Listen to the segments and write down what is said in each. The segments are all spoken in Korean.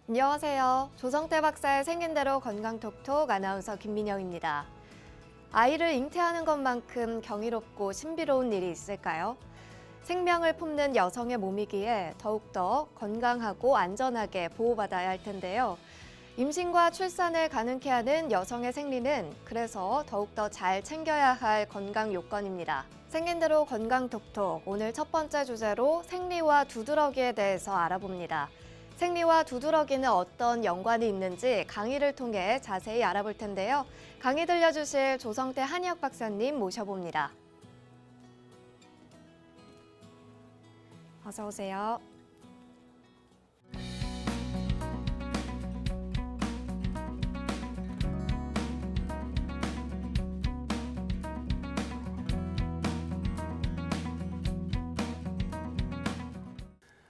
안녕하세요. 조성태 박사의 생긴 대로 건강톡톡 아나운서 김민영입니다. 아이를 잉태하는 것만큼 경이롭고 신비로운 일이 있을까요? 생명을 품는 여성의 몸이기에 더욱더 건강하고 안전하게 보호받아야 할 텐데요. 임신과 출산을 가능케 하는 여성의 생리는 그래서 더욱더 잘 챙겨야 할 건강 요건입니다. 생긴 대로 건강톡톡, 오늘 첫 번째 주제로 생리와 두드러기에 대해서 알아봅니다. 생리와 두드러기는 어떤 연관이 있는지 강의를 통해 자세히 알아볼 텐데요. 강의 들려주실 조성태 한의학 박사님 모셔봅니다. 어서 오세요.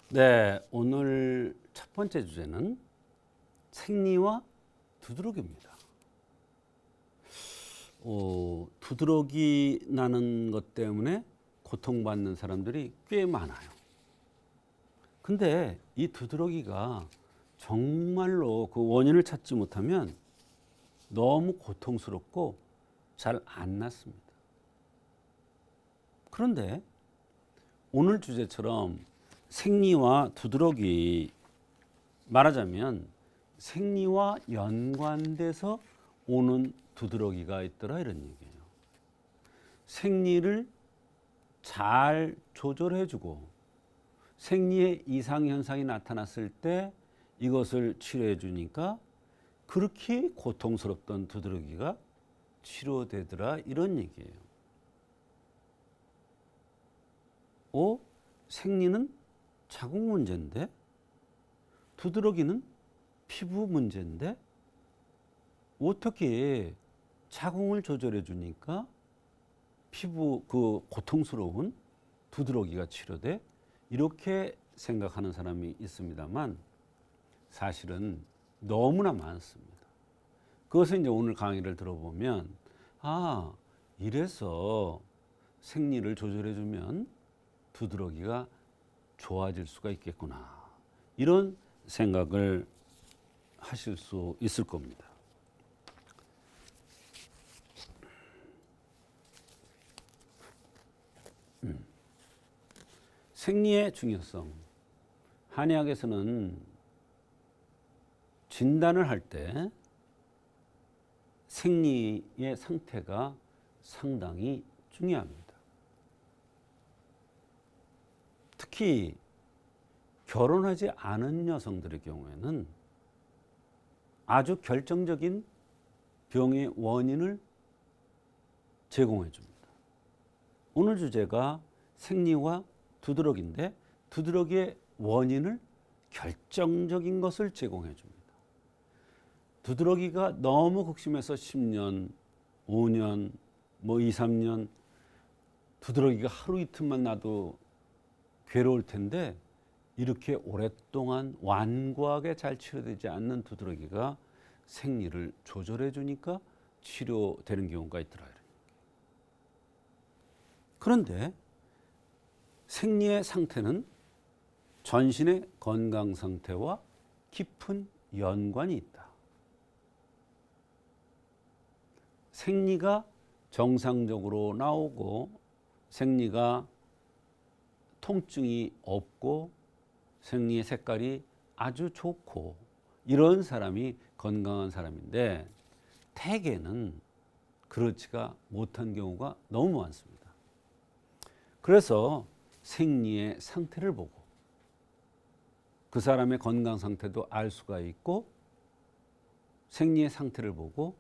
네, 오늘 첫 번째 주제는 생리와 두드러기입니다. 두드러기 나는 것 때문에 고통받는 사람들이 꽤 많아요. 근데 이 두드러기가 정말로 그 원인을 찾지 못하면 너무 고통스럽고 잘 안 낫습니다. 그런데 오늘 주제처럼 생리와 두드러기, 말하자면 생리와 연관돼서 오는 두드러기가 있더라, 이런 얘기예요. 생리를 잘 조절해주고 생리의 이상 현상이 나타났을 때 이것을 치료해 주니까 그렇게 고통스럽던 두드러기가 치료되더라, 이런 얘기예요. 생리는 자궁 문제인데 두드러기는 피부 문제인데 어떻게 자궁을 조절해 주니까 피부 그 고통스러운 두드러기가 치료돼? 이렇게 생각하는 사람이 있습니다만 사실은 너무나 많습니다. 그것을 이제 오늘 강의를 들어보면 이래서 생리를 조절해 주면 두드러기가 좋아질 수가 있겠구나, 이런 생각을 하실 수 있을 겁니다. 생리의 중요성. 한의학에서는 진단을 할 때 생리의 상태가 상당히 중요합니다. 특히 결혼하지 않은 여성들의 경우에는 아주 결정적인 병의 원인을 제공해 줍니다. 오늘 주제가 생리와 두드러기인데 두드러기의 원인을 결정적인 것을 제공해 줍니다. 두드러기가 너무 극심해서 10년, 5년, 2, 3년 두드러기가 하루 이틀만 나도 괴로울 텐데 이렇게 오랫동안 완고하게 잘 치료되지 않는 두드러기가 생리를 조절해 주니까 치료되는 경우가 있더라. 그런데 생리의 상태는 전신의 건강 상태와 깊은 연관이 있다. 생리가 정상적으로 나오고 생리가 통증이 없고 생리의 색깔이 아주 좋고 이런 사람이 건강한 사람인데 대개는 그렇지가 못한 경우가 너무 많습니다. 그래서 생리의 상태를 보고 그 사람의 건강 상태도 알 수가 있고 생리의 상태를 보고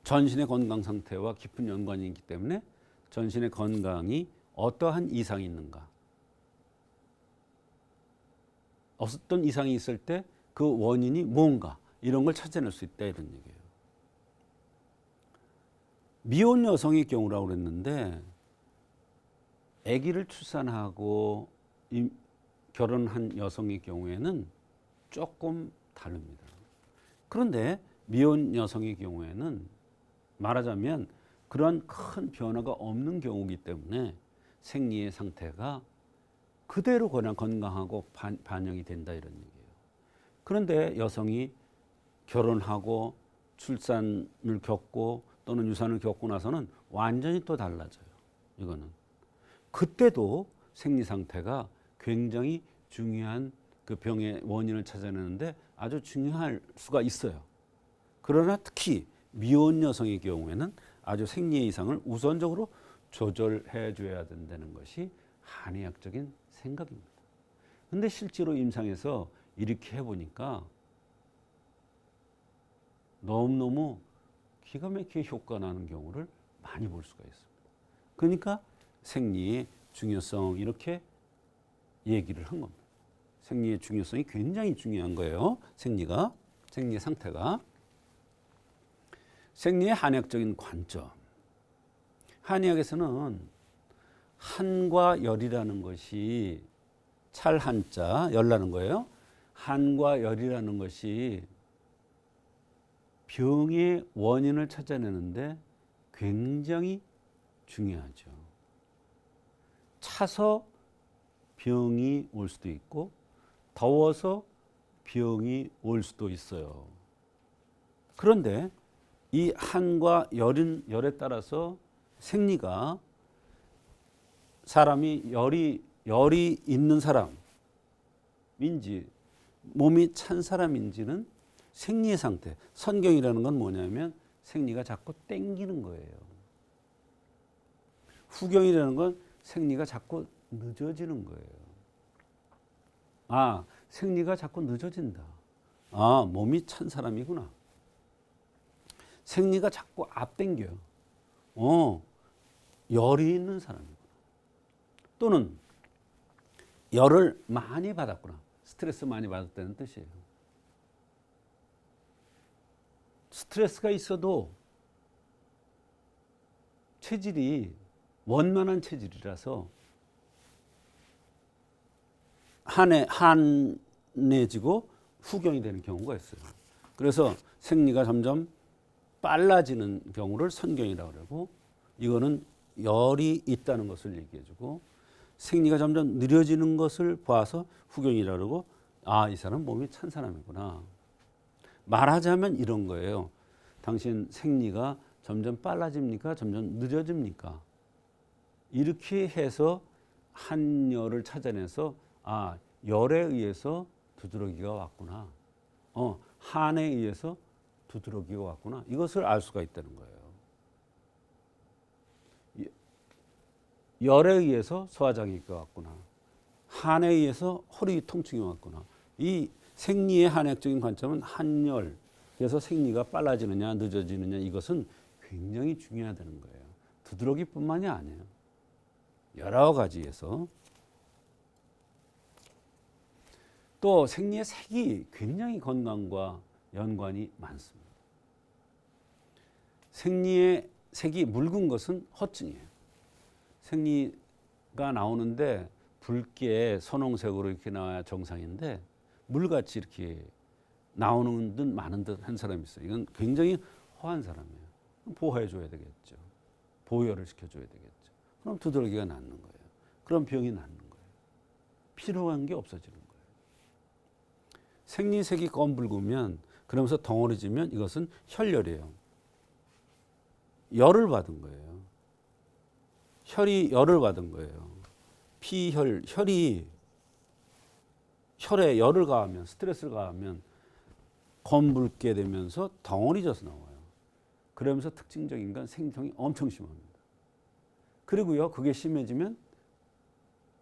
전신의 건강 상태와 깊은 연관이 있기 때문에 전신의 건강이 어떠한 이상이 있는가, 어떤 이상이 있을 때 그 원인이 뭔가, 이런 걸 찾아낼 수 있다, 이런 얘기예요. 미혼 여성의 경우라고 그랬는데 아기를 출산하고 결혼한 여성의 경우에는 조금 다릅니다. 그런데 미혼 여성의 경우에는 말하자면 그런 큰 변화가 없는 경우이기 때문에 생리의 상태가 그대로 그냥 건강하고 반영이 된다, 이런 얘기예요. 그런데 여성이 결혼하고 출산을 겪고 또는 유산을 겪고 나서는 완전히 또 달라져요. 이거는. 그때도 생리 상태가 굉장히 중요한 그 병의 원인을 찾아내는데 아주 중요할 수가 있어요. 그러나 특히 미혼 여성의 경우에는 아주 생리의 이상을 우선적으로 조절해 줘야 된다는 것이 한의학적인 생각입니다. 근데 실제로 임상에서 이렇게 해보니까 너무너무 기가 막히게 효과 나는 경우를 많이 볼 수가 있습니다. 그러니까 생리의 중요성 이렇게 얘기를 한 겁니다. 생리의 중요성이 굉장히 중요한 거예요. 생리의 상태가. 생리의 한의학적인 관점. 한의학에서는 한과 열이라는 것이 찰한자, 열나는 거예요. 한과 열이라는 것이 병의 원인을 찾아내는데 굉장히 중요하죠. 차서 병이 올 수도 있고 더워서 병이 올 수도 있어요. 그런데 이 한과 열에 따라서 생리가 사람이 열이 있는 사람인지 몸이 찬 사람인지는 생리의 상태, 선경이라는 건 뭐냐면 생리가 자꾸 땡기는 거예요. 후경이라는 건 생리가 자꾸 늦어지는 거예요. 아, 생리가 자꾸 늦어진다. 아, 몸이 찬 사람이구나. 생리가 자꾸 앞당겨요. 열이 있는 사람이구나. 또는 열을 많이 받았구나. 스트레스 많이 받았다는 뜻이에요. 스트레스가 있어도 체질이 원만한 체질이라서 한해지고 후경이 되는 경우가 있어요. 그래서 생리가 점점 빨라지는 경우를 선경이라고 그러고, 이거는 열이 있다는 것을 얘기해주고, 생리가 점점 느려지는 것을 봐서 후경이라고 그러고, 아, 이 사람 몸이 찬 사람이구나. 말하자면 이런 거예요. 당신 생리가 점점 빨라집니까? 점점 느려집니까? 이렇게 해서 한열을 찾아내서 아, 열에 의해서 두드러기가 왔구나. 한에 의해서 두드러기가 왔구나. 이것을 알 수가 있다는 거예요. 열에 의해서 소화장애가 왔구나. 한에 의해서 허리 통증이 왔구나. 이 생리의 한의학적인 관점은 한열, 그래서 생리가 빨라지느냐 늦어지느냐 이것은 굉장히 중요하다는 거예요. 두드러기뿐만이 아니에요. 여러 가지에서. 또 생리의 색이 굉장히 건강과 연관이 많습니다. 생리의 색이 묽은 것은 허증이에요. 생리가 나오는데 붉게 선홍색으로 이렇게 나와야 정상인데 물같이 이렇게 나오는 듯 마는 듯 한 사람이 있어요. 이건 굉장히 허한 사람이에요. 보호해 줘야 되겠죠. 보혈을 시켜줘야 되겠죠. 그럼 두드러기가 낫는 거예요. 그럼 병이 낫는 거예요. 필요한 게 없어지는 거예요. 생리색이 검붉으면, 그러면서 덩어리지면 이것은 혈열이에요. 열을 받은 거예요. 혈이 열을 받은 거예요. 혈에 열을 가하면, 스트레스를 가하면 검붉게 되면서 덩어리져서 나와요. 그러면서 특징적인 건 생리통이 엄청 심합니다. 그리고요, 그게 심해지면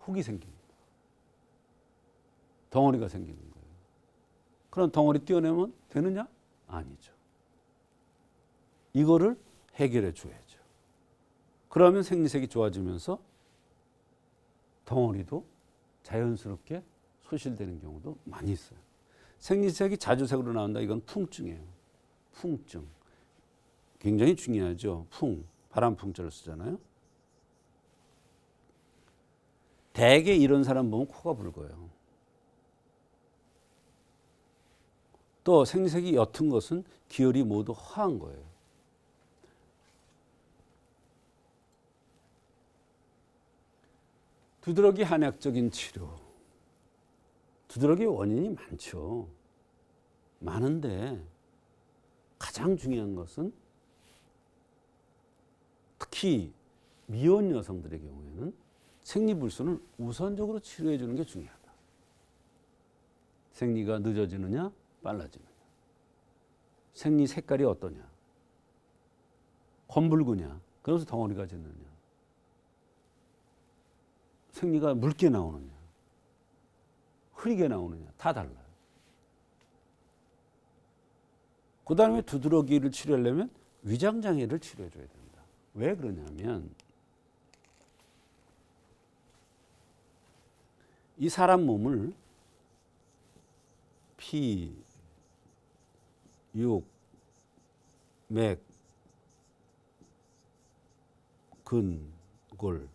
혹이 생깁니다. 덩어리가 생기는 거예요. 그럼 덩어리 떼어내면 되느냐? 아니죠. 이거를 해결해 줘야죠. 그러면 생리색이 좋아지면서 덩어리도 자연스럽게 소실되는 경우도 많이 있어요. 생리색이 자주색으로 나온다. 이건 풍증이에요. 풍증. 굉장히 중요하죠. 바람풍자를 쓰잖아요. 대개 이런 사람 보면 코가 붉어요. 또 생리색이 옅은 것은 기혈이 모두 허한 거예요. 두드러기 한의학적인 치료. 두드러기 원인이 많죠. 많은데 가장 중요한 것은 특히 미혼 여성들의 경우에는 생리불순을 우선적으로 치료해 주는 게 중요하다. 생리가 늦어지느냐 빨라지느냐, 생리 색깔이 어떠냐, 검붉으냐, 그러면서 덩어리가 짖느냐, 생리가 묽게 나오느냐, 흐리게 나오느냐, 다 달라요. 그 다음에 두드러기를 치료하려면 위장장애를 치료해 줘야 된다. 왜 그러냐면 이 사람 몸을 피, 육, 맥, 근, 골,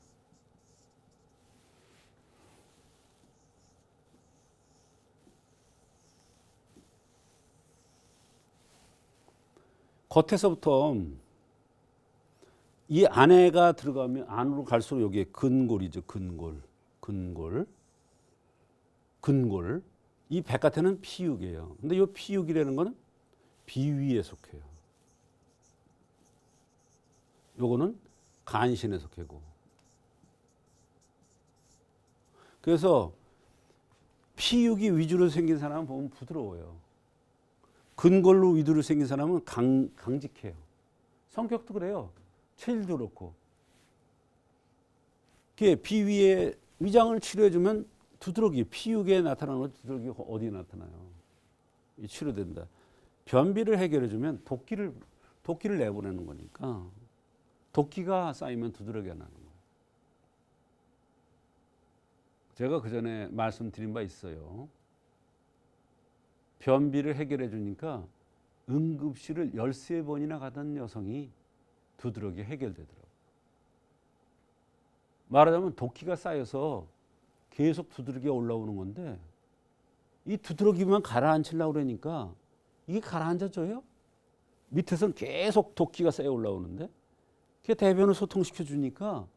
겉에서부터 이 안에가 들어가면 안으로 갈수록 여기에 근골이죠. 근골. 이 바깥에는 피육이에요. 근데 이 피육이라는 거는 비위에 속해요. 요거는 간신에 속하고. 그래서 피육이 위주로 생긴 사람은 보면 부드러워요. 근골로 위주로 생긴 사람은 강직해요. 성격도 그래요. 체질도 그렇고. 그게 비위에 위장을 치료해주면 두드러기, 피육에 나타나는 건 두드러기가 어디에 나타나요? 이 치료된다. 변비를 해결해주면 도끼를 내보내는 거니까 도끼가 쌓이면 두드러기가 나는 거예요. 제가 그 전에 말씀드린 바 있어요. 변비를 해결해 주니까 응급실을 13번이나 가던 여성이 두드러기 해결되더라고요. 말하자면 도끼가 쌓여서 계속 두드러기가 올라오는 건데 이 두드러기만 가라앉히려고 그러니까 이게 가라앉아져요? 밑에서는 계속 도끼가 쌓여 올라오는데 그게 대변을 소통시켜 주니까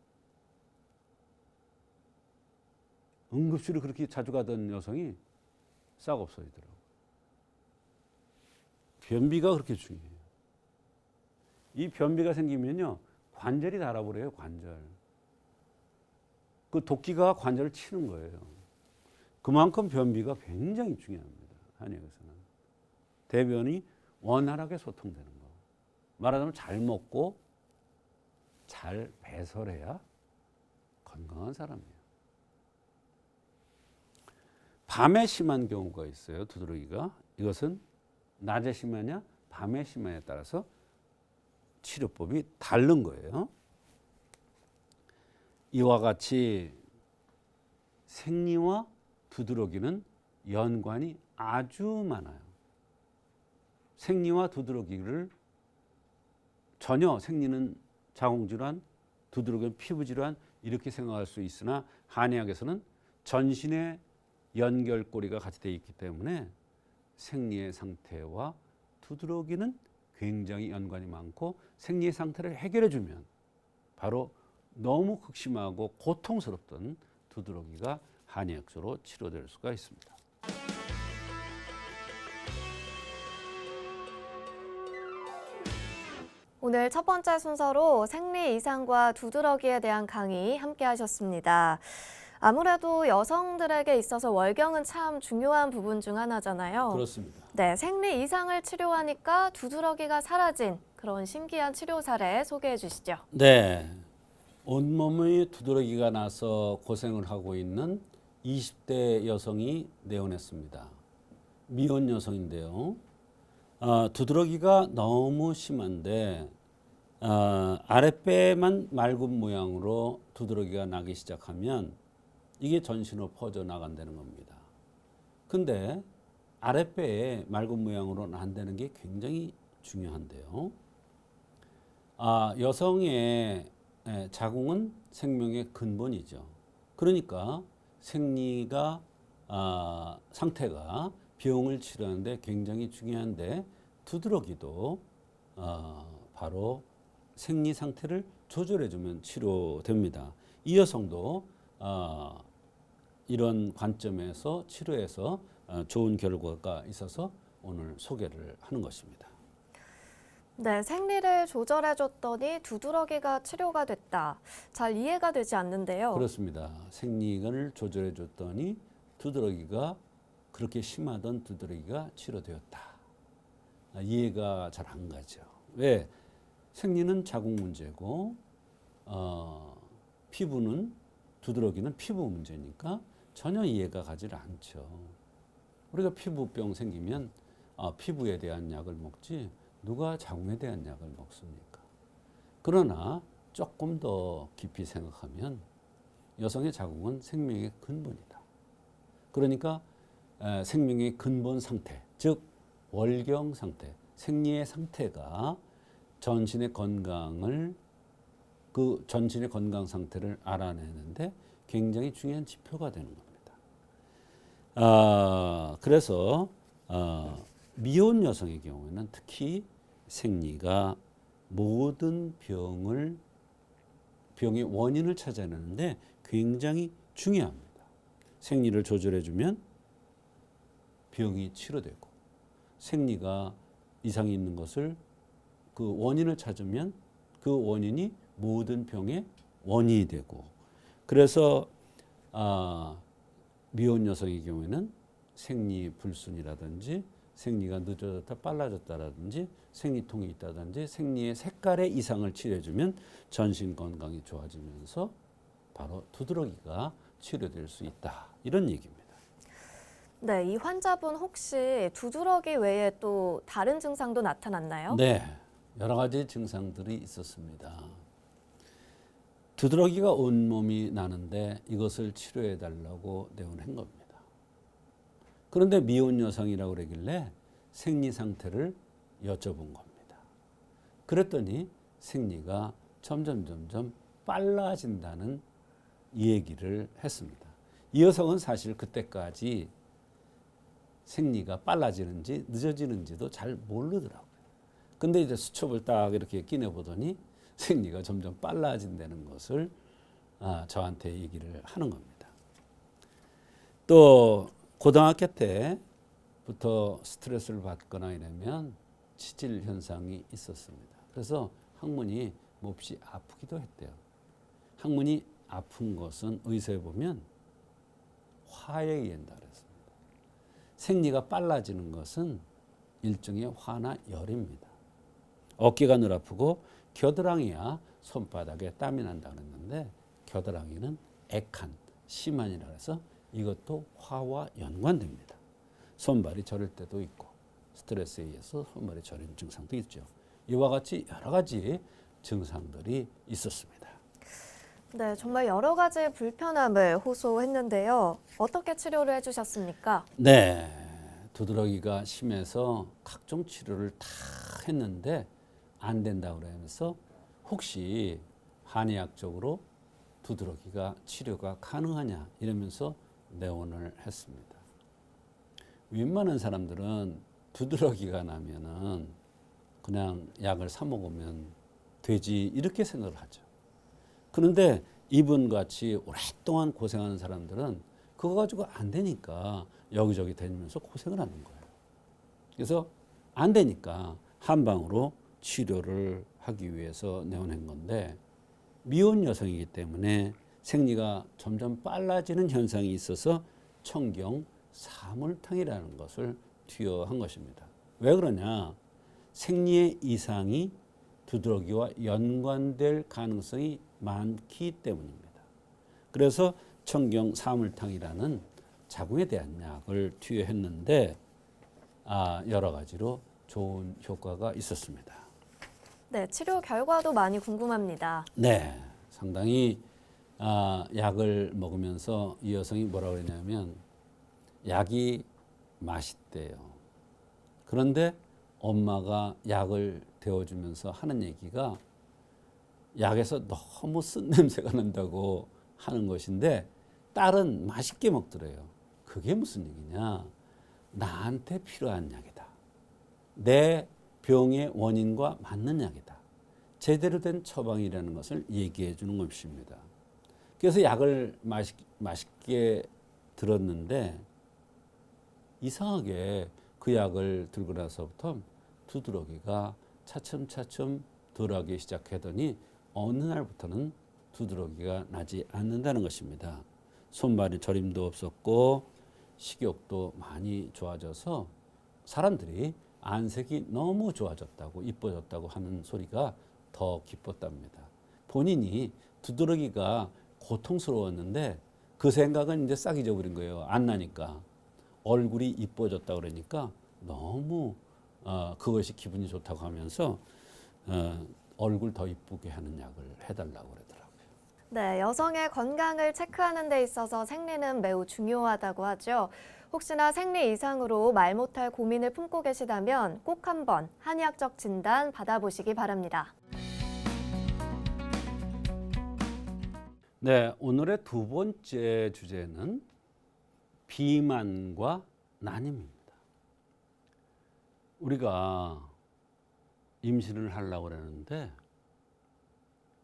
응급실을 그렇게 자주 가던 여성이 싹 없어지더라고요. 변비가 그렇게 중요해요. 이 변비가 생기면요 관절이 닳아버려요. 관절. 그 도끼가 관절을 치는 거예요. 그만큼 변비가 굉장히 중요합니다. 한의학에서는. 대변이 원활하게 소통되는 거. 말하자면 잘 먹고 잘 배설해야 건강한 사람이에요. 밤에 심한 경우가 있어요. 두드러기가. 이것은 낮에 심하냐 밤에 심하냐에 따라서 치료법이 다른 거예요. 이와 같이 생리와 두드러기는 연관이 아주 많아요. 생리와 두드러기를 전혀 생리는 자궁질환, 두드러기는 피부질환 이렇게 생각할 수 있으나 한의학에서는 전신의 연결고리가 같이 되어 있기 때문에 생리의 상태와 두드러기는 굉장히 연관이 많고 생리의 상태를 해결해 주면 바로 너무 극심하고 고통스럽던 두드러기가 한의학적으로 치료될 수가 있습니다. 오늘 첫 번째 순서로 생리 이상과 두드러기에 대한 강의 함께 하셨습니다. 아무래도 여성들에게 있어서 월경은 참 중요한 부분 중 하나잖아요. 그렇습니다. 네, 생리 이상을 치료하니까 두드러기가 사라진 그런 신기한 치료 사례 소개해 주시죠. 네, 온몸에 두드러기가 나서 고생을 하고 있는 20대 여성이 내원했습니다. 미혼 여성인데요. 두드러기가 너무 심한데 아랫배만 맑은 모양으로 두드러기가 나기 시작하면 이게 전신으로 퍼져나간다는 겁니다. 근데 아랫배에 맑은 모양으로 난다는 게 굉장히 중요한데요. 여성의 자궁은 생명의 근본이죠. 그러니까 생리가 상태가 비용을 치료하는데 굉장히 중요한데 두드러기도 바로 생리 상태를 조절해주면 치료됩니다. 이 여성도 이런 관점에서 치료해서 좋은 결과가 있어서 오늘 소개를 하는 것입니다. 네, 생리를 조절해줬더니 두드러기가 치료가 됐다. 잘 이해가 되지 않는데요. 그렇습니다. 생리를 조절해 줬더니 두드러기가 그렇게 심하던 두드러기가 치료되었다. 이해가 잘 안 가죠. 왜? 생리는 자궁 문제고 피부는 두드러기는 피부 문제니까 전혀 이해가 가지 않죠. 우리가 피부병 생기면 피부에 대한 약을 먹지 누가 자궁에 대한 약을 먹습니까? 그러나 조금 더 깊이 생각하면 여성의 자궁은 생명의 근본이다. 그러니까 생명의 근본 상태, 즉 월경 상태, 생리의 상태가 전신의 건강을 그 전신의 건강 상태를 알아내는데 굉장히 중요한 지표가 되는 겁니다. 그래서 미혼 여성의 경우에는 특히 생리가 모든 병의 원인을 찾아내는데 굉장히 중요합니다. 생리를 조절해주면 병이 치료되고 생리가 이상이 있는 것을 그 원인을 찾으면 그 원인이 모든 병의 원인이 되고 그래서 미혼 여성의 경우에는 생리 불순이라든지 생리가 늦어졌다 빨라졌다라든지 생리통이 있다든지 생리의 색깔의 이상을 치료해주면 전신 건강이 좋아지면서 바로 두드러기가 치료될 수 있다. 이런 얘기입니다. 네, 이 환자분 혹시 두드러기 외에 또 다른 증상도 나타났나요? 네, 여러 가지 증상들이 있었습니다. 두드러기가 온몸이 나는데 이것을 치료해 달라고 내원한 겁니다. 그런데 미혼 여성이라고 그러길래 생리 상태를 여쭤본 겁니다. 그랬더니 생리가 점점 빨라진다는 얘기를 했습니다. 이 여성은 사실 그때까지 생리가 빨라지는지 늦어지는지도 잘 모르더라고요. 근데 이제 수첩을 딱 이렇게 끼내보더니 생리가 점점 빨라진다는 것을 저한테 얘기를 하는 겁니다. 또 고등학교 때부터 스트레스를 받거나 이러면 치질 현상이 있었습니다. 그래서 항문이 몹시 아프기도 했대요. 항문이 아픈 것은 의사에 보면 화에 의한다 그랬습니다. 생리가 빨라지는 것은 일종의 화나 열입니다. 어깨가 늘 아프고 겨드랑이야 손바닥에 땀이 난다 그랬는데 겨드랑이는 액한, 심한이라 해서 이것도 화와 연관됩니다. 손발이 저릴 때도 있고 스트레스에 의해서 손발이 저리는 증상도 있죠. 이와 같이 여러 가지 증상들이 있었습니다. 네, 정말 여러 가지 불편함을 호소했는데요. 어떻게 치료를 해주셨습니까? 네, 두드러기가 심해서 각종 치료를 다 했는데 안 된다고 그러면서 혹시 한의학적으로 두드러기가 치료가 가능하냐 이러면서 내원을 했습니다. 웬만한 사람들은 두드러기가 나면은 그냥 약을 사 먹으면 되지 이렇게 생각을 하죠. 그런데 이분같이 오랫동안 고생하는 사람들은 그거 가지고 안 되니까 여기저기 다니면서 고생을 하는 거예요. 그래서 안 되니까 한방으로 치료를 하기 위해서 내원한 건데 미혼 여성이기 때문에 생리가 점점 빨라지는 현상이 있어서 청경 사물탕이라는 것을 투여한 것입니다. 왜 그러냐? 생리의 이상이 두드러기와 연관될 가능성이 많기 때문입니다. 그래서 청경 사물탕이라는 자궁에 대한 약을 투여했는데 여러 가지로 좋은 효과가 있었습니다. 네, 치료 결과도 많이 궁금합니다. 네, 상당히 약을 먹으면서 이 여성이 뭐라고 그러냐면 약이 맛있대요. 그런데 엄마가 약을 데워주면서 하는 얘기가 약에서 너무 쓴 냄새가 난다고 하는 것인데 딸은 맛있게 먹더래요. 그게 무슨 얘기냐? 나한테 필요한 약이다. 내 병의 원인과 맞는 약이다. 제대로 된 처방이라는 것을 얘기해 주는 것입니다. 그래서 약을 맛있게 들었는데 이상하게 그 약을 들고 나서부터 두드러기가 차츰차츰 덜하기 시작하더니 어느 날부터는 두드러기가 나지 않는다는 것입니다. 손발이 저림도 없었고 식욕도 많이 좋아져서 사람들이 안색이 너무 좋아졌다고 이뻐졌다고 하는 소리가 더 기뻤답니다. 본인이 두드러기가 고통스러웠는데 그 생각은 이제 싹 잊어버린 거예요. 안 나니까. 얼굴이 이뻐졌다 그러니까 너무 그것이 기분이 좋다고 하면서 얼굴 더 이쁘게 하는 약을 해달라고 그러더라고요. 네, 여성의 건강을 체크하는 데 있어서 생리는 매우 중요하다고 하죠. 혹시나 생리 이상으로 말 못할 고민을 품고 계시다면 꼭 한번 한의학적 진단 받아보시기 바랍니다. 네, 오늘의 두 번째 주제는 비만과 난임입니다. 우리가 임신을 하려고 그러는데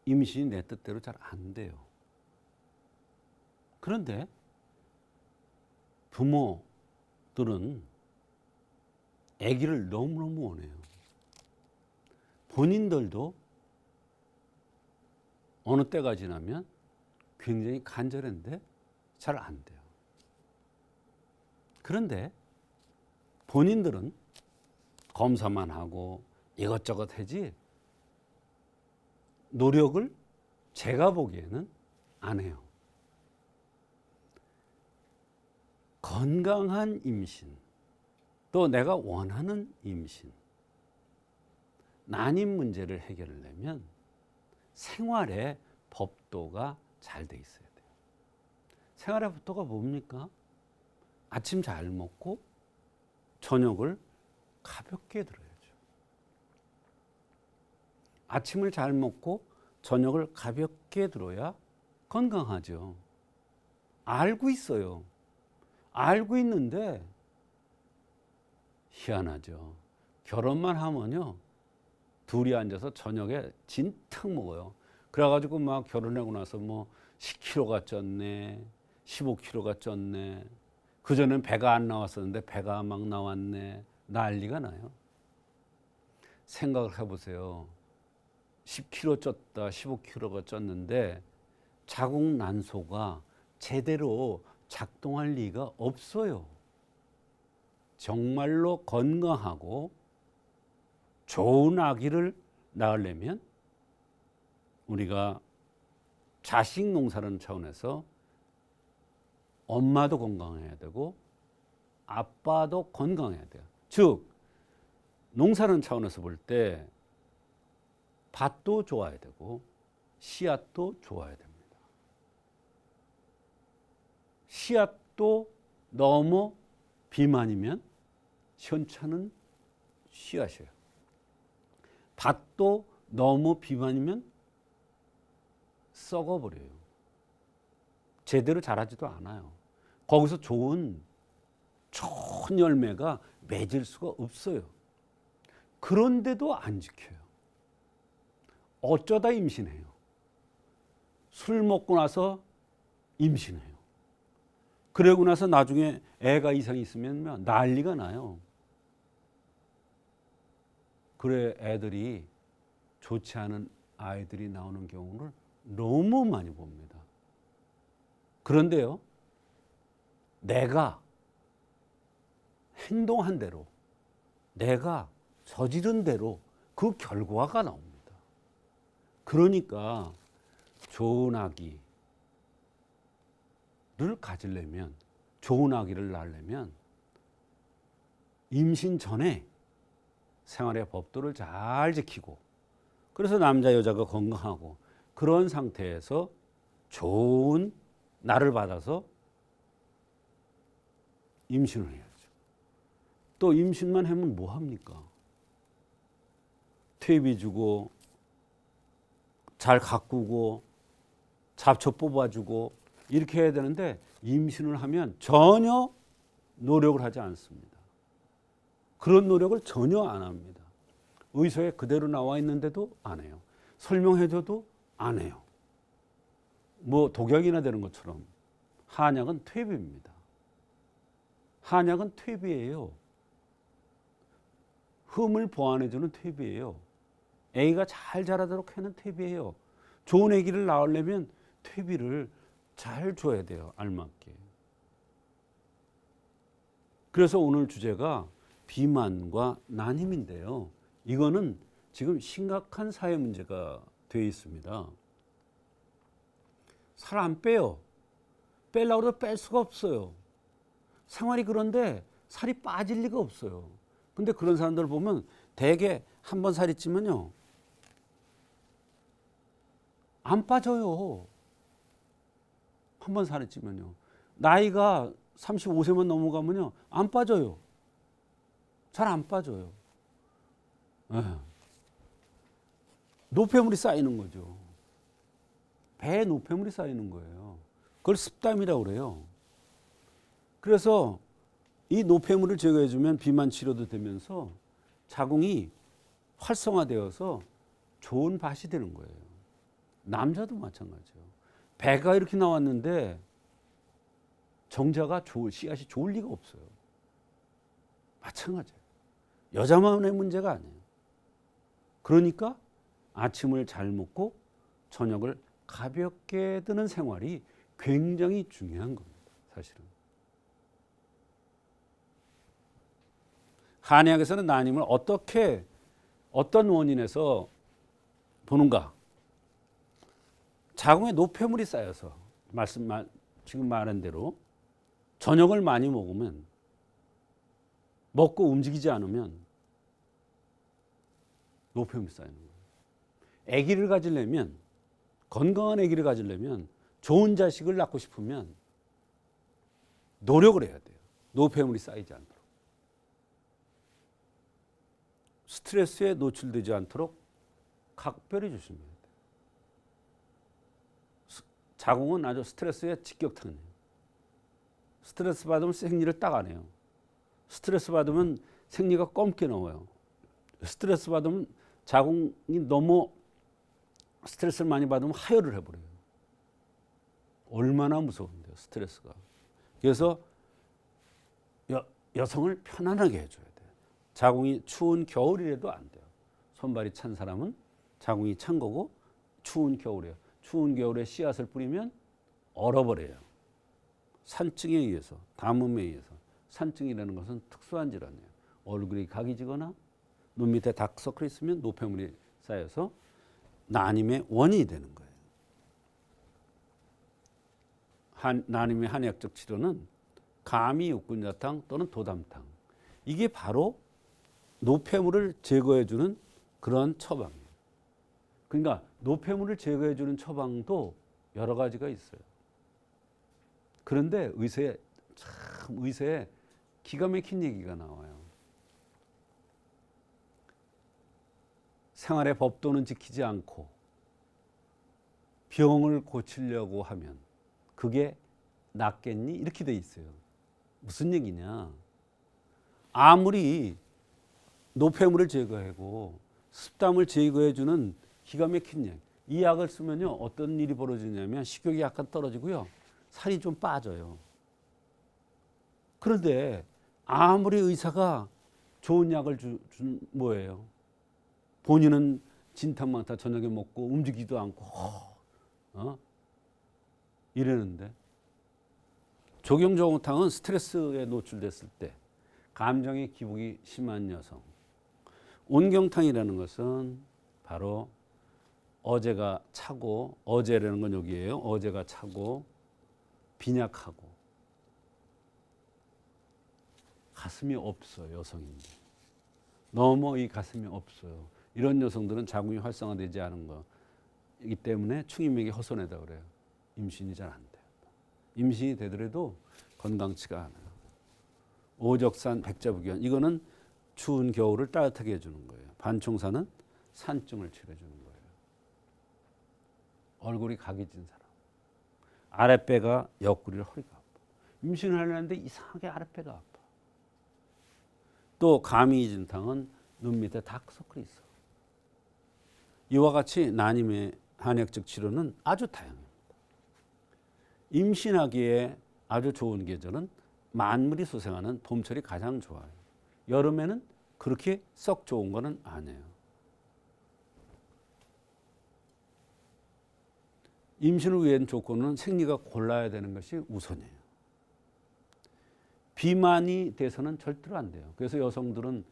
임신이 내 뜻대로 잘 안 돼요. 그런데 부모들은 아기를 너무너무 원해요. 본인들도 어느 때가 지나면 굉장히 간절한데 잘 안 돼요. 그런데 본인들은 검사만 하고 이것저것 하지 노력을 제가 보기에는 안 해요. 건강한 임신, 또 내가 원하는 임신, 난임 문제를 해결하려면 생활의 법도가 잘 돼 있어야 돼요. 생활의 법도가 뭡니까? 아침 잘 먹고 저녁을 가볍게 들어야죠. 아침을 잘 먹고 저녁을 가볍게 들어야 건강하죠. 알고 있어요. 알고 있는데 희한하죠. 결혼만 하면요. 둘이 앉아서 저녁에 진탕 먹어요. 그래가지고 막 결혼하고 나서 뭐 10kg가 쪘네, 15kg가 쪘네. 그전엔 배가 안 나왔었는데 배가 막 나왔네. 난리가 나요. 생각을 해보세요. 10kg 쪘다, 15kg가 쪘는데 자궁 난소가 제대로 작동할 리가 없어요. 정말로 건강하고 좋은 아기를 낳으려면 우리가 자식 농사라는 차원에서 엄마도 건강해야 되고 아빠도 건강해야 돼요. 즉 농사라는 차원에서 볼 때 밭도 좋아야 되고 씨앗도 좋아야 됩니다. 씨앗도 너무 비만이면 현차는 씨앗이에요. 밭도 너무 비만이면 썩어버려요. 제대로 자라지도 않아요. 거기서 좋은 열매가 맺을 수가 없어요. 그런데도 안 지켜요. 어쩌다 임신해요. 술 먹고 나서 임신해요. 그러고 나서 나중에 애가 이상이 있으면 난리가 나요. 그래 애들이 좋지 않은 아이들이 나오는 경우를 너무 많이 봅니다. 그런데요, 내가 행동한 대로, 내가 저지른 대로 그 결과가 나옵니다. 그러니까 좋은 아기를 가지려면, 좋은 아기를 낳으려면 임신 전에 생활의 법도를 잘 지키고, 그래서 남자 여자가 건강하고 그런 상태에서 좋은 날을 받아서 임신을 해야죠. 또 임신만 하면 뭐 합니까? 퇴비 주고 잘 가꾸고 잡초 뽑아주고 이렇게 해야 되는데 임신을 하면 전혀 노력을 하지 않습니다. 그런 노력을 전혀 안 합니다. 의서에 그대로 나와 있는데도 안 해요. 설명해줘도 안 해요. 뭐 독약이나 되는 것처럼. 한약은 퇴비입니다. 한약은 퇴비예요. 흠을 보완해주는 퇴비예요. 아기가 잘 자라도록 하는 퇴비예요. 좋은 아기를 낳으려면 퇴비를 잘 줘야 돼요. 알맞게. 그래서 오늘 주제가 비만과 난임인데요. 이거는 지금 심각한 사회 문제가 되어 있습니다. 살 안 빼요. 빼려고 해도 뺄 수가 없어요. 생활이 그런데 살이 빠질 리가 없어요. 근데 그런 사람들 보면 대개 한 번 살이 찌면요, 안 빠져요. 한 번 살이 찌면요. 나이가 35세만 넘어가면요, 안 빠져요. 잘 안 빠져요. 노폐물이 쌓이는 거죠. 배에 노폐물이 쌓이는 거예요. 그걸 습담이라고 그래요. 그래서 이 노폐물을 제거해주면 비만 치료도 되면서 자궁이 활성화되어서 좋은 밭이 되는 거예요. 남자도 마찬가지예요. 배가 이렇게 나왔는데 정자가 씨앗이 좋을 리가 없어요. 마찬가지예요. 여자만의 문제가 아니에요. 그러니까 아침을 잘 먹고 저녁을 가볍게 드는 생활이 굉장히 중요한 겁니다. 사실은. 한의학에서는 난임을 어떤 원인에서 보는가? 자궁에 노폐물이 쌓여서 지금 말한 대로 저녁을 많이 먹으면, 먹고 움직이지 않으면 노폐물이 쌓이는 거예요. 아기를 가지려면, 건강한 아기를 가지려면, 좋은 자식을 낳고 싶으면 노력을 해야 돼요. 노폐물이 쌓이지 않도록. 스트레스에 노출되지 않도록 각별히 조심해야 돼요. 자궁은 아주 스트레스에 직격탄이에요. 스트레스 받으면 생리를 딱 안 해요. 스트레스 받으면 생리가 검게 나와요. 스트레스 받으면 자궁이 너무 스트레스를 많이 받으면 하혈을 해버려요. 얼마나 무서운데요, 스트레스가. 그래서 여성을 편안하게 해줘야 돼요. 자궁이 추운 겨울이라도 안 돼요. 손발이 찬 사람은 자궁이 찬 거고, 추운 겨울이에요. 추운 겨울에 씨앗을 뿌리면 얼어버려요. 산증에 의해서, 담음에 의해서. 산증이라는 것은 특수한 질환이에요. 얼굴이 각이 지거나 눈 밑에 다크서클이 있으면 노폐물이 쌓여서 난임의 원인이 되는 거예요. 난임의 한의학적 치료는 감이 육군자탕 또는 도담탕. 이게 바로 노폐물을 제거해주는 그런 처방이에요. 그러니까 노폐물을 제거해주는 처방도 여러 가지가 있어요. 그런데 의사에 기가 막힌 얘기가 나와요. 생활의 법도는 지키지 않고 병을 고치려고 하면 그게 낫겠니? 이렇게 돼 있어요. 무슨 얘기냐? 아무리 노폐물을 제거하고 습담을 제거해주는 기가 막힌 약, 이 약을 쓰면요, 어떤 일이 벌어지냐면 식욕이 약간 떨어지고요, 살이 좀 빠져요. 그런데 아무리 의사가 좋은 약을 준 뭐예요? 본인은 진탕망탕 저녁에 먹고 움직이지도 않고 이러는데, 조경조공탕은 스트레스에 노출됐을 때 감정의 기복이 심한 여성, 온경탕이라는 것은 바로 어제가 차고, 어제라는 건 여기에요. 어제가 차고 빈약하고 가슴이 없어요. 여성인데 너무 이 가슴이 없어요. 이런 여성들은 자궁이 활성화되지 않은 거이기 때문에 충임맥이 허손하다 그래요. 임신이 잘 안 돼요. 임신이 되더라도 건강치가 않아요. 오적산, 백자부견, 이거는 추운 겨울을 따뜻하게 해주는 거예요. 반총사는 산증을 치료해주는 거예요. 얼굴이 각이 진 사람, 아랫배가 옆구리를 허리가 아파. 임신을 하려는데 이상하게 아랫배가 아파. 또 가미진탕은 눈 밑에 다크서클이 있어. 이와 같이 난임의 한의학적 치료는 아주 다양합니다. 임신하기에 아주 좋은 계절은 만물이 소생하는 봄철이 가장 좋아요. 여름에는 그렇게 썩 좋은 거는 아니에요. 임신을 위한 조건은 생리가 골라야 되는 것이 우선이에요. 비만이 돼서는 절대로 안 돼요. 그래서 여성들은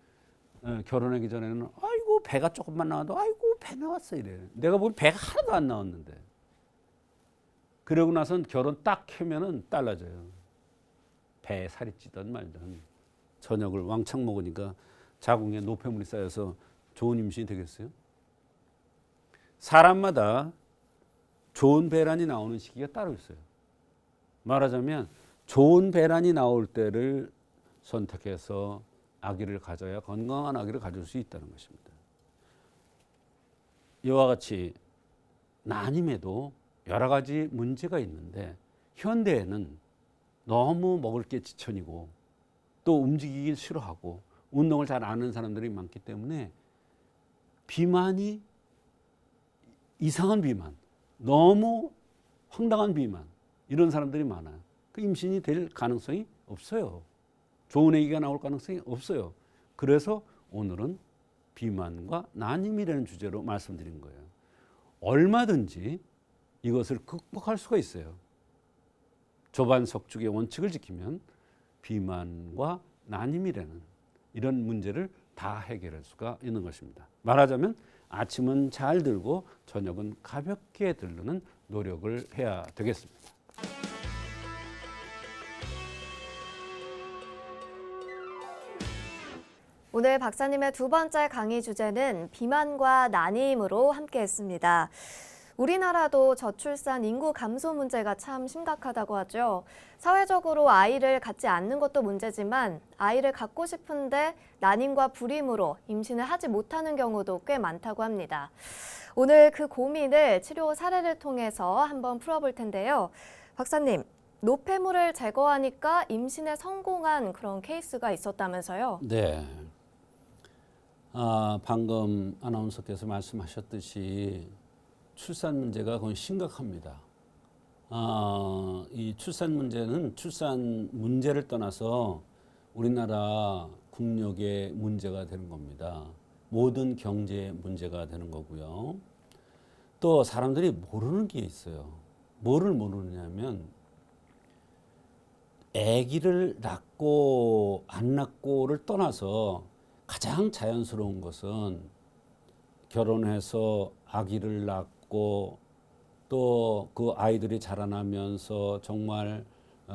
결혼하기 전에는 아이고 배가 조금만 나와도 아이고 배 나왔어 이래요. 내가 보면 배가 하나도 안 나왔는데. 그러고 나선 결혼 딱 하면은 달라져요. 배에 살이 찌든 말든 저녁을 왕창 먹으니까 자궁에 노폐물이 쌓여서 좋은 임신이 되겠어요? 사람마다 좋은 배란이 나오는 시기가 따로 있어요. 말하자면 좋은 배란이 나올 때를 선택해서 아기를 가져야 건강한 아기를 가질 수 있다는 것입니다. 이와 같이 난임에도 여러 가지 문제가 있는데 현대에는 너무 먹을 게 지천이고 또 움직이기 싫어하고 운동을 잘 안 하는 사람들이 많기 때문에 비만이 이상한 비만, 너무 황당한 비만 이런 사람들이 많아요. 그 임신이 될 가능성이 없어요. 좋은 아기가 나올 가능성이 없어요. 그래서 오늘은 비만과 난임이라는 주제로 말씀드린 거예요. 얼마든지 이것을 극복할 수가 있어요. 조반석죽의 원칙을 지키면 비만과 난임이라는 이런 문제를 다 해결할 수가 있는 것입니다. 말하자면 아침은 잘 들고 저녁은 가볍게 들르는 노력을 해야 되겠습니다. 오늘 박사님의 두 번째 강의 주제는 비만과 난임으로 함께했습니다. 우리나라도 저출산 인구 감소 문제가 참 심각하다고 하죠. 사회적으로 아이를 갖지 않는 것도 문제지만 아이를 갖고 싶은데 난임과 불임으로 임신을 하지 못하는 경우도 꽤 많다고 합니다. 오늘 그 고민을 치료 사례를 통해서 한번 풀어볼 텐데요. 박사님, 노폐물을 제거하니까 임신에 성공한 그런 케이스가 있었다면서요? 네. 방금 아나운서께서 말씀하셨듯이 출산 문제가 거의 심각합니다. 이 출산 문제는 출산 문제를 떠나서 우리나라 국력의 문제가 되는 겁니다. 모든 경제 문제가 되는 거고요. 또 사람들이 모르는 게 있어요. 뭐를 모르느냐면 아기를 낳고 안 낳고를 떠나서 가장 자연스러운 것은 결혼해서 아기를 낳고 또 그 아이들이 자라나면서 정말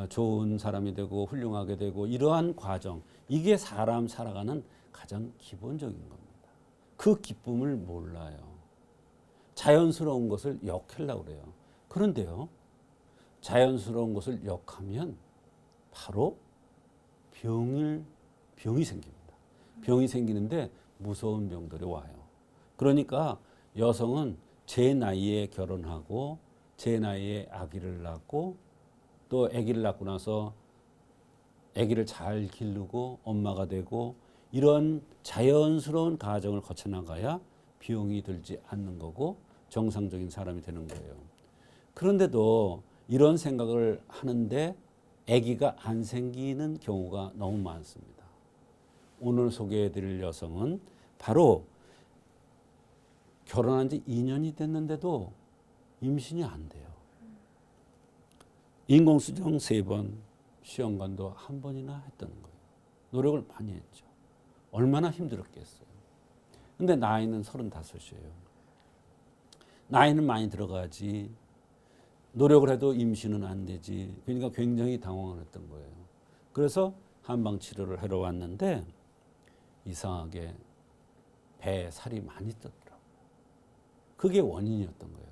좋은 사람이 되고 훌륭하게 되고 이러한 과정, 이게 사람 살아가는 가장 기본적인 겁니다. 그 기쁨을 몰라요. 자연스러운 것을 역하려고 그래요. 그런데요, 자연스러운 것을 역하면 바로 병이 생깁니다. 병이 생기는데 무서운 병들이 와요. 그러니까 여성은 제 나이에 결혼하고 제 나이에 아기를 낳고 또 아기를 낳고 나서 아기를 잘 기르고 엄마가 되고 이런 자연스러운 과정을 거쳐나가야 비용이 들지 않는 거고 정상적인 사람이 되는 거예요. 그런데도 이런 생각을 하는데 아기가 안 생기는 경우가 너무 많습니다. 오늘 소개해드릴 여성은 바로 결혼한 지 2년이 됐는데도 임신이 안 돼요. 인공수정 3번, 시험관도 1번이나 했던 거예요. 노력을 많이 했죠. 얼마나 힘들었겠어요. 근데 나이는 35이에요. 나이는 많이 들어가지 노력을 해도 임신은 안 되지. 그러니까 굉장히 당황을 했던 거예요. 그래서 한방 치료를 하러 왔는데 이상하게 배에 살이 많이 떴더라고요. 그게 원인이었던 거예요.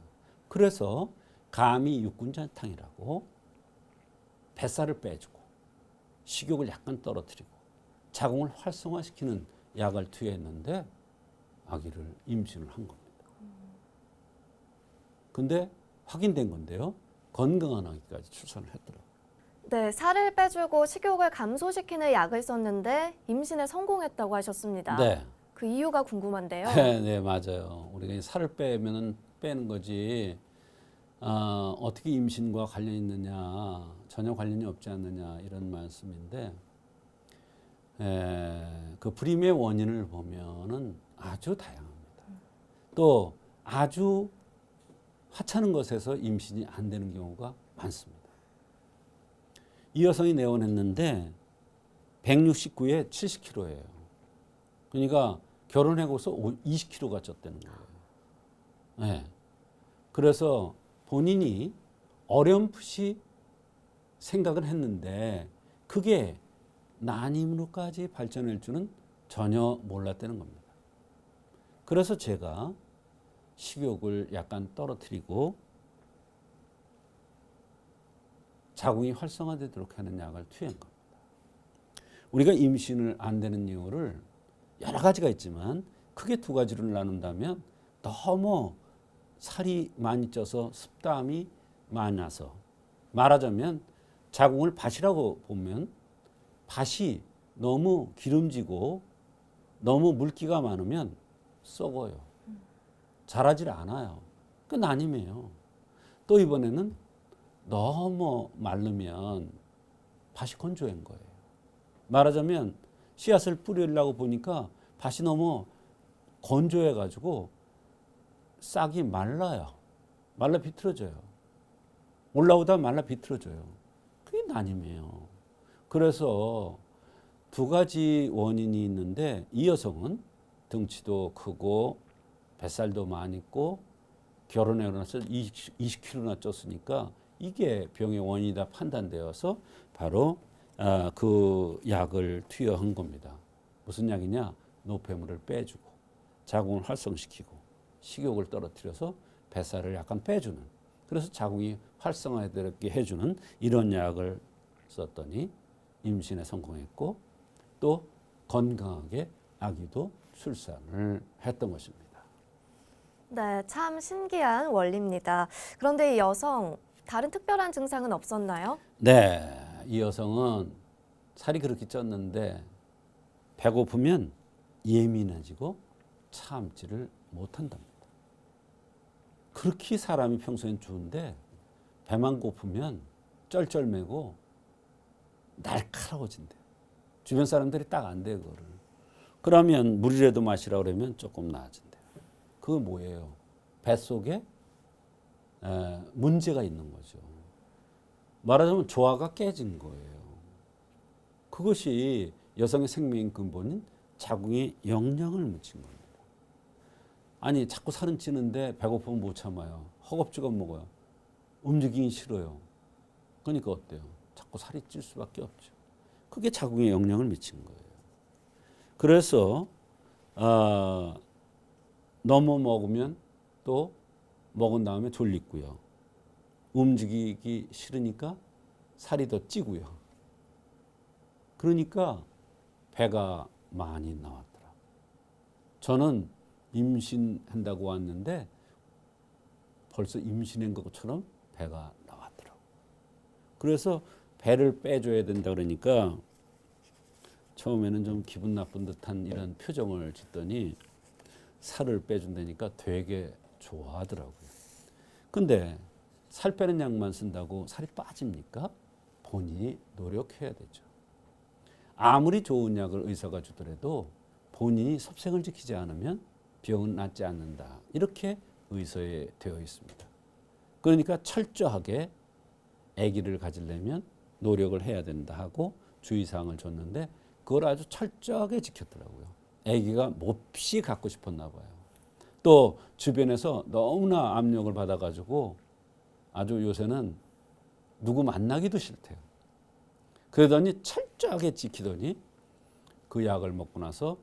그래서 감이 육군자탕이라고 뱃살을 빼주고 식욕을 약간 떨어뜨리고 자궁을 활성화시키는 약을 투여했는데 아기를 임신을 한 겁니다. 근데 확인된 건데요. 건강한 아기까지 출산을 했더라고요. 네, 살을 빼주고 식욕을 감소시키는 약을 썼는데 임신에 성공했다고 하셨습니다. 네. 그 이유가 궁금한데요. 네, 맞아요. 우리가 살을 빼면은 빼는 거지. 어떻게 임신과 관련이 있느냐, 전혀 관련이 없지 않느냐 이런 말씀인데 그 불임의 원인을 보면은 아주 다양합니다. 또 아주 하찮은 것에서 임신이 안 되는 경우가 많습니다. 이 여성이 내원했는데 169에 70kg예요. 그러니까 결혼하고서 20kg가 쪘다는 거예요. 네. 그래서 본인이 어렴풋이 생각을 했는데 그게 난임으로까지 발전할 줄은 전혀 몰랐다는 겁니다. 그래서 제가 식욕을 약간 떨어뜨리고 자궁이 활성화되도록 하는 약을 투여한 겁니다. 우리가 임신을 안 되는 이유를 여러 가지가 있지만 크게 두 가지로 나눈다면 너무 살이 많이 쪄서 습담이 많아서, 말하자면 자궁을 밭이라고 보면 밭이 너무 기름지고 너무 물기가 많으면 썩어요. 자라질 않아요. 그 난임이에요. 또 이번에는 너무 마르면 밭이 건조한 거예요. 말하자면 씨앗을 뿌리려고 보니까 밭이 너무 건조해가지고 싹이 말라요. 말라 비틀어져요. 올라오다 말라 비틀어져요. 그게 난임이에요. 그래서 두 가지 원인이 있는데 이 여성은 등치도 크고 뱃살도 많이 있고 결혼하고 나서 20kg나 쪘으니까 이게 병의 원인이다 판단되어서 바로 그 약을 투여한 겁니다. 무슨 약이냐? 노폐물을 빼주고 자궁을 활성시키고 식욕을 떨어뜨려서 뱃살을 약간 빼주는, 그래서 자궁이 활성화되게 해주는 이런 약을 썼더니 임신에 성공했고 또 건강하게 아기도 출산을 했던 것입니다. 네, 참 신기한 원리입니다. 그런데 이 여성 다른 특별한 증상은 없었나요? 네, 이 여성은 살이 그렇게 쪘는데 배고프면 예민해지고 참지를 못한답니다. 그렇게 사람이 평소엔 좋은데 배만 고프면 쩔쩔매고 날카로워진대요. 주변 사람들이 딱 안 돼, 그거를. 그러면 물이라도 마시라 그러면 조금 나아진대요. 그거 뭐예요? 뱃속에 문제가 있는 거죠. 말하자면 조화가 깨진 거예요. 그것이 여성의 생명의 근본인 자궁에 영향을 미친 겁니다. 아니 자꾸 살은 찌는데 배고프면 못 참아요. 허겁지겁 먹어요. 움직이기 싫어요. 그러니까 어때요? 자꾸 살이 찔 수밖에 없죠. 그게 자궁에 영향을 미친 거예요. 그래서 너무 먹으면 또 먹은 다음에 졸리고요. 움직이기 싫으니까 살이 더 찌고요. 그러니까 배가 많이 나왔더라. 저는 임신한다고 왔는데 벌써 임신한 것처럼 배가 나왔더라고. 그래서 배를 빼줘야 된다 그러니까 처음에는 좀 기분 나쁜 듯한 이런 표정을 짓더니 살을 빼준다니까 되게 좋아하더라고요. 근데 살 빼는 약만 쓴다고 살이 빠집니까? 본인이 노력해야 되죠. 아무리 좋은 약을 의사가 주더라도 본인이 섭생을 지키지 않으면 병은 낫지 않는다. 이렇게 의서에 되어 있습니다. 그러니까 철저하게 아기를 가지려면 노력을 해야 된다 하고 주의사항을 줬는데 그걸 아주 철저하게 지켰더라고요. 아기가 몹시 갖고 싶었나 봐요. 또 주변에서 너무나 압력을 받아가지고 아주 요새는 누구 만나기도 싫대요. 그러더니 철저하게 지키더니 그 약을 먹고 나서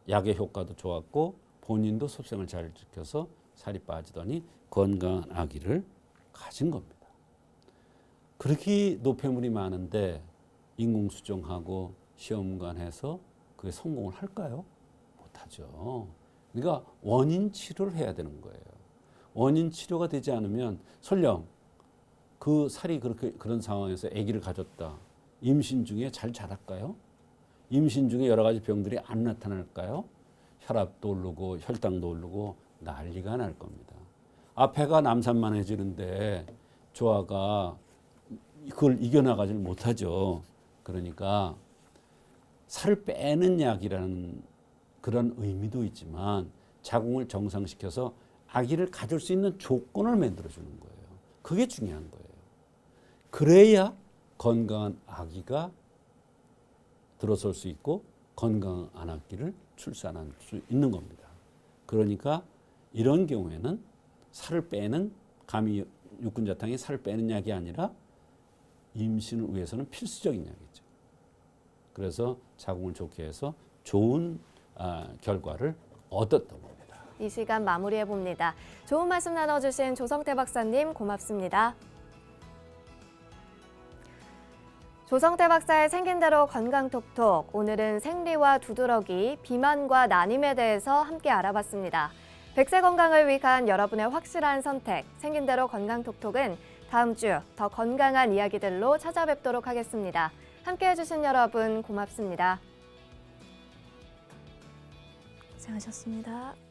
약의 효과도 좋았고 본인도 섭생을 잘 지켜서 살이 빠지더니 건강한 아기를 가진 겁니다. 그렇게 노폐물이 많은데 인공수정하고 시험관해서 그게 성공을 할까요? 못하죠. 그러니까 원인 치료를 해야 되는 거예요. 원인 치료가 되지 않으면 설령 그 살이 그런 상황에서 아기를 가졌다. 임신 중에 잘 자랄까요? 임신 중에 여러 가지 병들이 안 나타날까요? 혈압도 오르고 혈당도 오르고 난리가 날 겁니다. 배가 남산만해지는데 조화가 그걸 이겨나가지 못하죠. 그러니까 살을 빼는 약이라는 그런 의미도 있지만 자궁을 정상시켜서 아기를 가질 수 있는 조건을 만들어주는 거예요. 그게 중요한 거예요. 그래야 건강한 아기가 들어설 수 있고 건강한 아기를 출산할 수 있는 겁니다. 그러니까 이런 경우에는 살을 빼는 감히 육군자탕이 살을 빼는 약이 아니라 임신을 위해서는 필수적인 약이죠. 그래서 자궁을 좋게 해서 좋은 결과를 얻었던 겁니다. 이 시간 마무리해 봅니다. 좋은 말씀 나눠주신 조성태 박사님 고맙습니다. 조성태 박사의 생긴 대로 건강톡톡. 오늘은 생리와 두드러기, 비만과 난임에 대해서 함께 알아봤습니다. 100세 건강을 위한 여러분의 확실한 선택, 생긴 대로 건강톡톡은 다음 주 더 건강한 이야기들로 찾아뵙도록 하겠습니다. 함께해 주신 여러분 고맙습니다. 고생하셨습니다.